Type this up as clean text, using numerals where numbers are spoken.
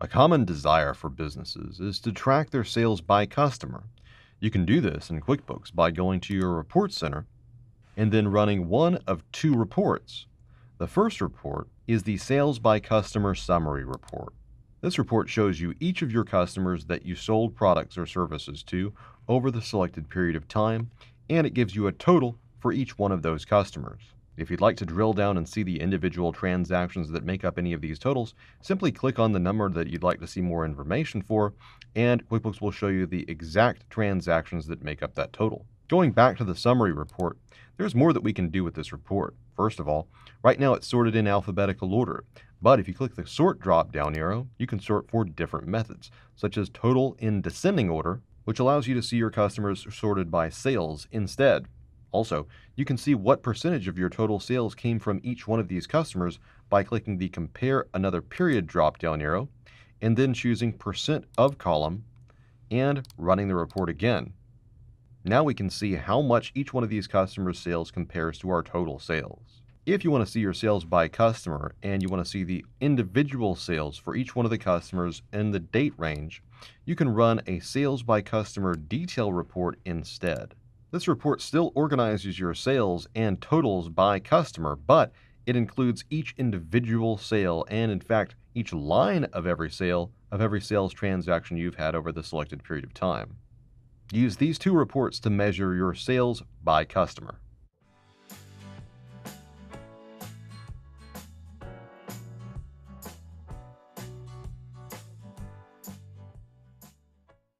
A common desire for businesses is to track their sales by customer. You can do this in QuickBooks by going to your report center and then running one of two reports. The first report is the Sales by Customer Summary Report. This report shows you each of your customers that you sold products or services to over the selected period of time, and it gives you a total for each one of those customers. If you'd like to drill down and see the individual transactions that make up any of these totals, simply click on the number that you'd like to see more information for, and QuickBooks will show you the exact transactions that make up that total. Going back to the summary report, there's more that we can do with this report. First of all, right now it's sorted in alphabetical order, but if you click the Sort drop-down arrow, you can sort for different methods, such as total in descending order, which allows you to see your customers sorted by sales instead. Also, you can see what percentage of your total sales came from each one of these customers by clicking the Compare Another Period drop-down arrow, and then choosing Percent of column, and running the report again. Now we can see how much each one of these customers' sales compares to our total sales. If you want to see your sales by customer and you want to see the individual sales for each one of the customers in the date range, you can run a Sales by Customer Detail report instead. This report still organizes your sales and totals by customer, but it includes each individual sale and, in fact, each line of every sales transaction you've had over the selected period of time. Use these two reports to measure your sales by customer.